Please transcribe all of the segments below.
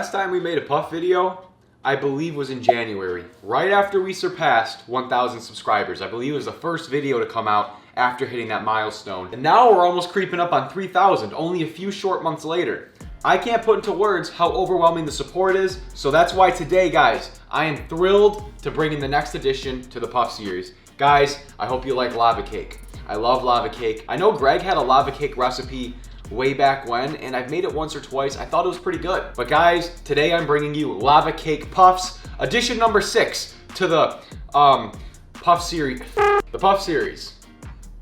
last time we made a puff video, I believe was in January, right after we surpassed 1,000 subscribers. I believe it was the first video to come out after hitting that milestone. And now we're almost creeping up on 3,000, only a few short months later. I can't put into words how overwhelming the support is, so that's why today, guys, I am thrilled to bring in the next addition to the Puff series. Guys, I hope you like lava cake. I love lava cake. I know Greg had a lava cake recipe way back when, and I've made it once or twice. I thought it was pretty good. But guys, today I'm bringing you lava cake puffs, edition number 6 to the puff series. The puff series.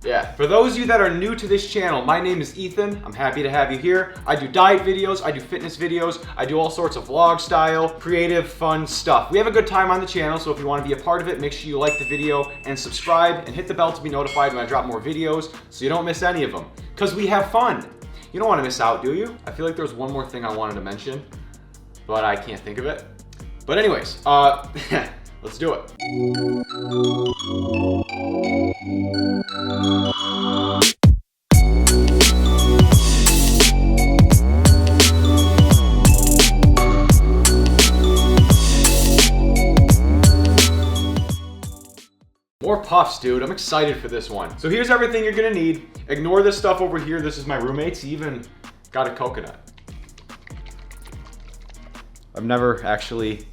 Yeah, for those of you that are new to this channel, my name is Ethan. I'm happy to have you here. I do diet videos, I do fitness videos, I do all sorts of vlog style, creative, fun stuff. We have a good time on the channel, so if you want to be a part of it, make sure you like the video and subscribe and hit the bell to be notified when I drop more videos so you don't miss any of them. Because we have fun. You don't want to miss out, do you? I feel like there's one more thing I wanted to mention, but I can't think of it. But anyways, let's do it. More puffs, dude. I'm excited for this one. So here's everything you're gonna need. Ignore this stuff over here. This is my roommate's. He even got a coconut. I've never actually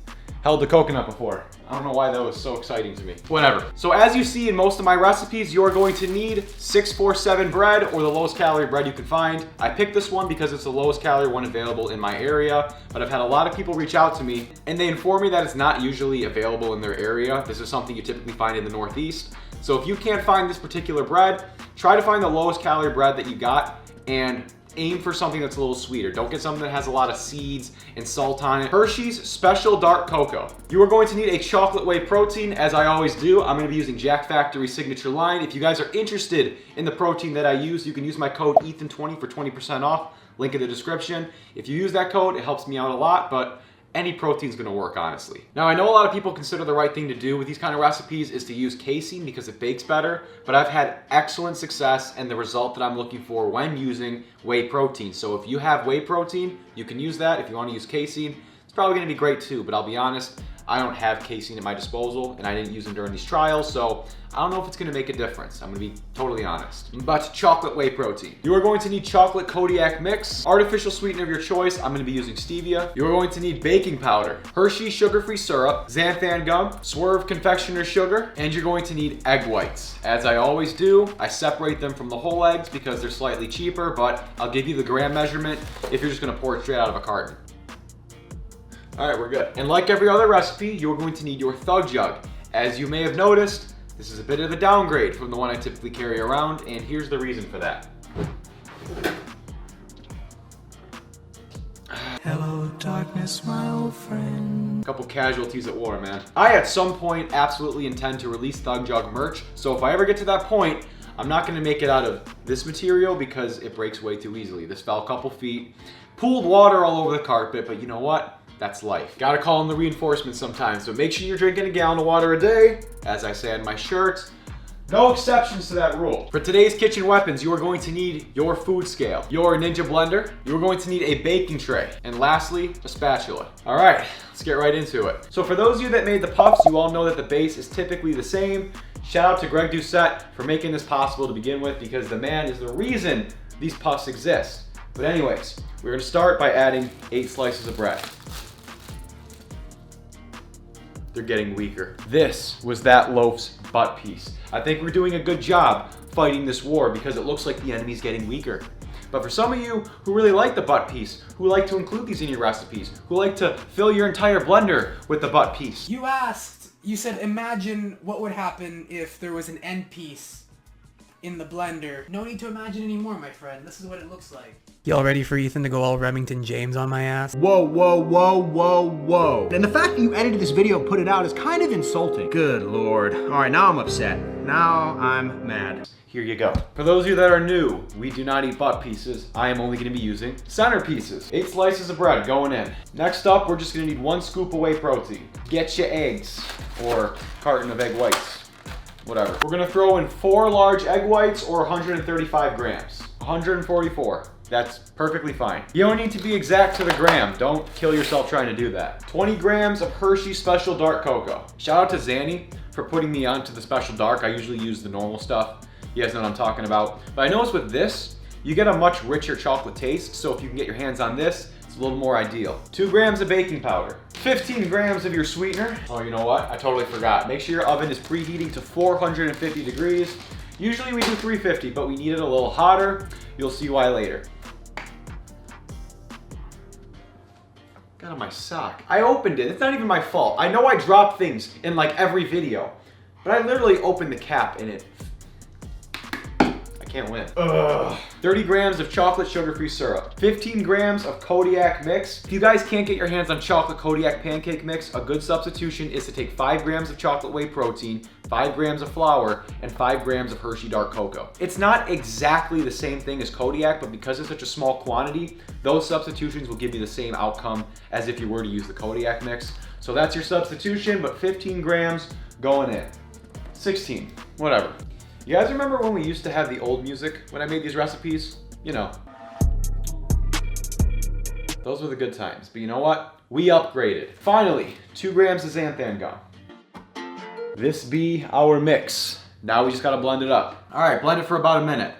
held a coconut before. I don't know why that was so exciting to me. Whatever. So as you see in most of my recipes, you're going to need 647 bread, or the lowest calorie bread you can find. I picked this one because it's the lowest calorie one available in my area, but I've had a lot of people reach out to me and they inform me that it's not usually available in their area. This is something you typically find in the Northeast. So if you can't find this particular bread, try to find the lowest calorie bread that you got and aim for something that's a little sweeter. Don't get something that has a lot of seeds and salt on it. Hershey's Special Dark Cocoa. You are going to need a chocolate whey protein, as I always do. I'm going to be using Jack Factory Signature Line. If you guys are interested in the protein that I use, you can use my code ETHAN20 for 20% off. Link in the description. If you use that code, it helps me out a lot, but any protein's gonna work, honestly. Now, I know a lot of people consider the right thing to do with these kind of recipes is to use casein because it bakes better, but I've had excellent success and the result that I'm looking for when using whey protein. So if you have whey protein, you can use that. If you wanna use casein, it's probably gonna be great too, but I'll be honest, I don't have casein at my disposal and I didn't use them during these trials, so I don't know if it's gonna make a difference. I'm gonna be totally honest. But chocolate whey protein. You are going to need chocolate Kodiak mix, artificial sweetener of your choice. I'm gonna be using stevia. You are going to need baking powder, Hershey sugar-free syrup, xanthan gum, Swerve confectioner sugar, and you're going to need egg whites. As I always do, I separate them from the whole eggs because they're slightly cheaper, but I'll give you the gram measurement if you're just gonna pour it straight out of a carton. All right, we're good. And like every other recipe, you're going to need your Thug Jug. As you may have noticed, this is a bit of a downgrade from the one I typically carry around, and here's the reason for that. Hello, darkness, my old friend. A couple casualties at war, man. I, at some point, absolutely intend to release Thug Jug merch, so if I ever get to that point, I'm not gonna make it out of this material because it breaks way too easily. This fell a couple feet, pooled water all over the carpet, but you know what? That's life. Gotta call in the reinforcements sometimes, so make sure you're drinking a gallon of water a day, as I say on my shirt. No exceptions to that rule. For today's kitchen weapons, you are going to need your food scale, your Ninja blender, you are going to need a baking tray, and lastly, a spatula. All right, let's get right into it. So for those of you that made the puffs, you all know that the base is typically the same. Shout out to Greg Doucette for making this possible to begin with, because the man is the reason these puffs exist. But anyways, we're gonna start by adding 8 slices of bread. They're getting weaker. This was that loaf's butt piece. I think we're doing a good job fighting this war because it looks like the enemy's getting weaker. But for some of you who really like the butt piece, who like to include these in your recipes, who like to fill your entire blender with the butt piece. You said imagine what would happen if there was an end piece in the blender. No need to imagine anymore, my friend. This is what it looks like. Y'all ready for Ethan to go all Remington James on my ass? Whoa, whoa, whoa, whoa, whoa. And the fact that you edited this video and put it out is kind of insulting. Good Lord. All right, now I'm upset. Now I'm mad. Here you go. For those of you that are new, we do not eat butt pieces. I am only gonna be using center pieces. 8 slices of bread going in. Next up, we're just gonna need 1 scoop of whey protein. Get your eggs, or carton of egg whites. Whatever. We're gonna throw in 4 large egg whites, or 135 grams. 144. That's perfectly fine. You don't need to be exact to the gram. Don't kill yourself trying to do that. 20 grams of Hershey Special Dark Cocoa. Shout out to Zanny for putting me onto the Special Dark. I usually use the normal stuff. You guys know what I'm talking about. But I noticed with this, you get a much richer chocolate taste. So if you can get your hands on this, it's a little more ideal. 2 grams of baking powder. 15 grams of your sweetener. Oh, you know what? I totally forgot. Make sure your oven is preheating to 450 degrees. Usually we do 350, but we need it a little hotter. You'll see why later. Got on my sock. I opened it. It's not even my fault. I know I drop things in like every video, but I literally opened the cap and it... I can't win. Ugh. 30 grams of chocolate sugar-free syrup. 15 grams of Kodiak mix. If you guys can't get your hands on chocolate Kodiak pancake mix, a good substitution is to take 5 grams of chocolate whey protein, 5 grams of flour, and 5 grams of Hershey Dark Cocoa. It's not exactly the same thing as Kodiak, but because it's such a small quantity, those substitutions will give you the same outcome as if you were to use the Kodiak mix. So that's your substitution, but 15 grams going in. 16, whatever. You guys remember when we used to have the old music when I made these recipes? You know. Those were the good times, but you know what? We upgraded. Finally, 2 grams of xanthan gum. This be our mix. Now we just gotta blend it up. All right, blend it for about a minute.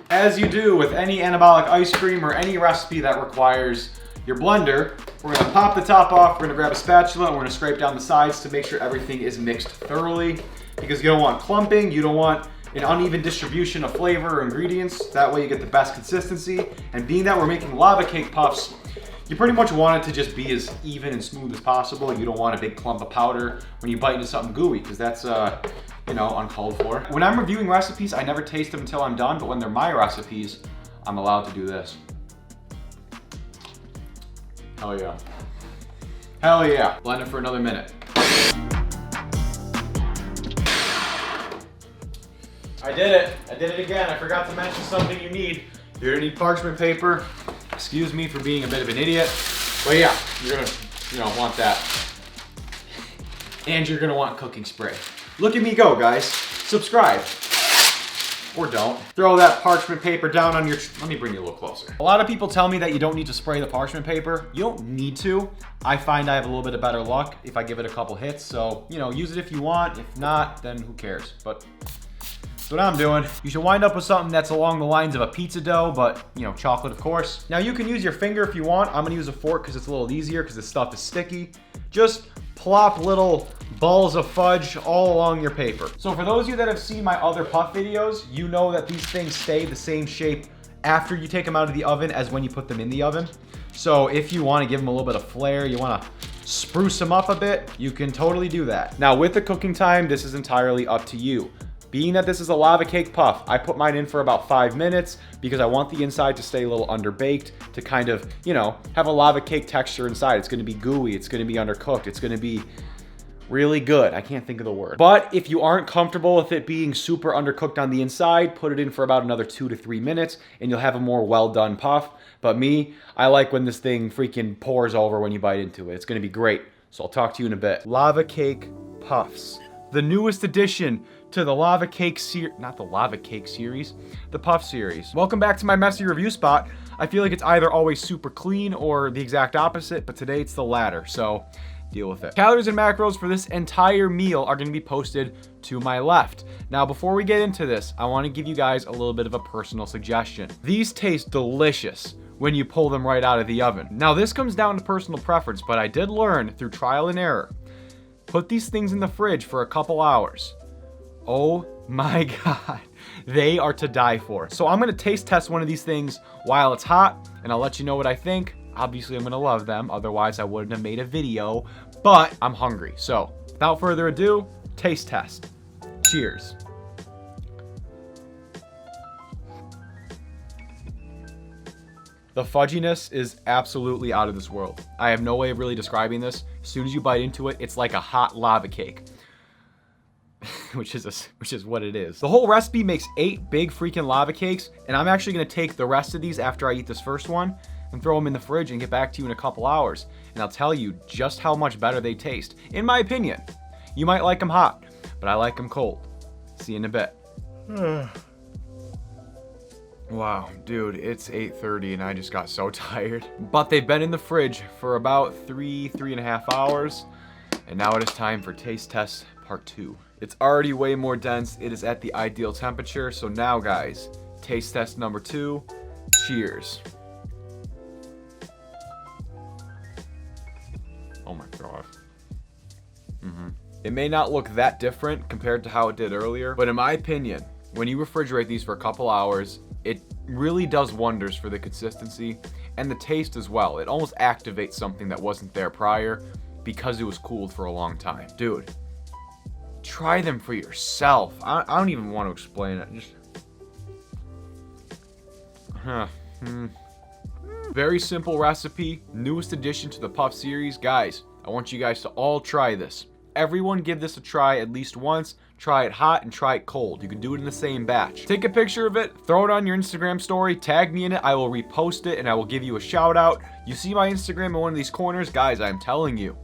As you do with any anabolic ice cream or any recipe that requires your blender, we're gonna pop the top off, we're gonna grab a spatula, and we're gonna scrape down the sides to make sure everything is mixed thoroughly, because you don't want clumping, you don't want an uneven distribution of flavor or ingredients. That way you get the best consistency. And being that we're making lava cake puffs, you pretty much want it to just be as even and smooth as possible. You don't want a big clump of powder when you bite into something gooey, because that's, you know, uncalled for. When I'm reviewing recipes, I never taste them until I'm done, but when they're my recipes, I'm allowed to do this. Hell yeah. Hell yeah. Blend it for another minute. I did it. I did it again. I forgot to mention something you need. You're gonna need parchment paper. Excuse me for being a bit of an idiot. But yeah, you're gonna, want that. And you're gonna want cooking spray. Look at me go, guys. Subscribe. Or don't. Throw that parchment paper down on your, let me bring you a little closer. A lot of people tell me that you don't need to spray the parchment paper. You don't need to. I find I have a little bit of better luck if I give it a couple hits. So, you know, use it if you want. If not, then who cares? But that's what I'm doing. You should wind up with something that's along the lines of a pizza dough, but, you know, chocolate, of course. Now, you can use your finger if you want. I'm gonna use a fork because it's a little easier because this stuff is sticky. Just plop little balls of fudge all along your paper. So for those of you that have seen my other puff videos, you know that these things stay the same shape after you take them out of the oven as when you put them in the oven. So if you want to give them a little bit of flair, you want to spruce them up a bit, you can totally do that. Now with the cooking time, this is entirely up to you. Being that this is a lava cake puff, I put mine in for about 5 minutes because I want the inside to stay a little underbaked to kind of, you know, have a lava cake texture inside. It's going to be gooey, it's going to be undercooked, it's going to be really good. I can't think of the word. But if you aren't comfortable with it being super undercooked on the inside, put it in for about another 2 to 3 minutes and you'll have a more well done puff. But me, I like when this thing freaking pours over when you bite into it. It's going to be great. So I'll talk to you in a bit. Lava cake puffs. The newest addition to the lava cake not the lava cake series, the puff series. Welcome back to my messy review spot. I feel like it's either always super clean or the exact opposite, but today it's the latter, so deal with it. Calories and macros for this entire meal are going to be posted to my left. Now, before we get into this, I want to give you guys a little bit of a personal suggestion. These taste delicious when you pull them right out of the oven. Now, this comes down to personal preference, but I did learn through trial and error. Put these things in the fridge for a couple hours. Oh my God, they are to die for. So I'm gonna taste test one of these things while it's hot, and I'll let you know what I think. Obviously, I'm gonna love them, otherwise I wouldn't have made a video, but I'm hungry. So without further ado, taste test. Cheers. The fudginess is absolutely out of this world. I have no way of really describing this. As soon as you bite into it, it's like a hot lava cake. which is what it is. The whole recipe makes 8 big freaking lava cakes, and I'm actually gonna take the rest of these after I eat this first one and throw them in the fridge and get back to you in a couple hours. And I'll tell you just how much better they taste, in my opinion. You might like them hot, but I like them cold. See you in a bit. Wow, dude, it's 8:30 and I just got so tired. But they've been in the fridge for about 3.5 hours. And now it is time for taste test part 2. It's already way more dense. It is at the ideal temperature. So now, guys, taste test number 2. Cheers. Oh my god. It may not look that different compared to how it did earlier, but in my opinion, when you refrigerate these for a couple hours, it really does wonders for the consistency and the taste as well. It almost activates something that wasn't there prior because it was cooled for a long time. Dude, try them for yourself. I don't even want to explain it. Just very simple recipe, newest addition to the Puff series. Guys, I want you guys to all try this. Everyone give this a try at least once. Try it hot and try it cold. You can do it in the same batch. Take a picture of it, throw it on your Instagram story, tag me in it. I will repost it and I will give you a shout out. You see my Instagram in one of these corners? Guys, I'm telling you,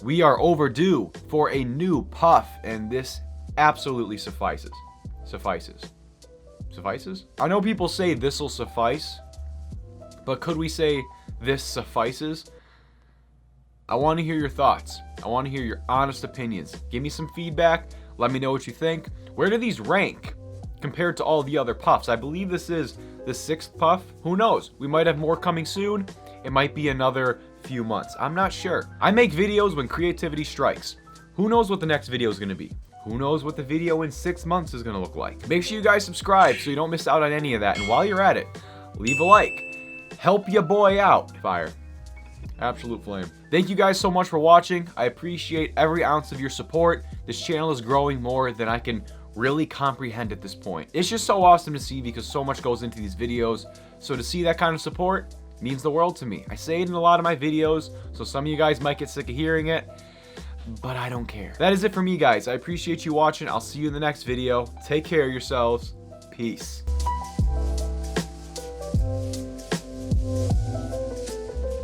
we are overdue for a new Puff, and this absolutely suffices. Suffices? I know people say this'll suffice, but could we say this suffices? I want to hear your thoughts. I want to hear your honest opinions. Give me some feedback. Let me know what you think. Where do these rank compared to all the other Puffs? I believe this is the 6th Puff. Who knows? We might have more coming soon. It might be another few months. I'm not sure. I make videos when creativity strikes. Who knows what the next video is going to be? Who knows what the video in 6 months is going to look like? Make sure you guys subscribe so you don't miss out on any of that. And while you're at it, leave a like. Help your boy out. Fire. Absolute flame. Thank you guys so much for watching. I appreciate every ounce of your support. This channel is growing more than I can really comprehend at this point. It's just so awesome to see because so much goes into these videos. So to see that kind of support means the world to me. I say it in a lot of my videos, so some of you guys might get sick of hearing it, but I don't care. That is it for me, guys. I appreciate you watching. I'll see you in the next video. Take care of yourselves. Peace.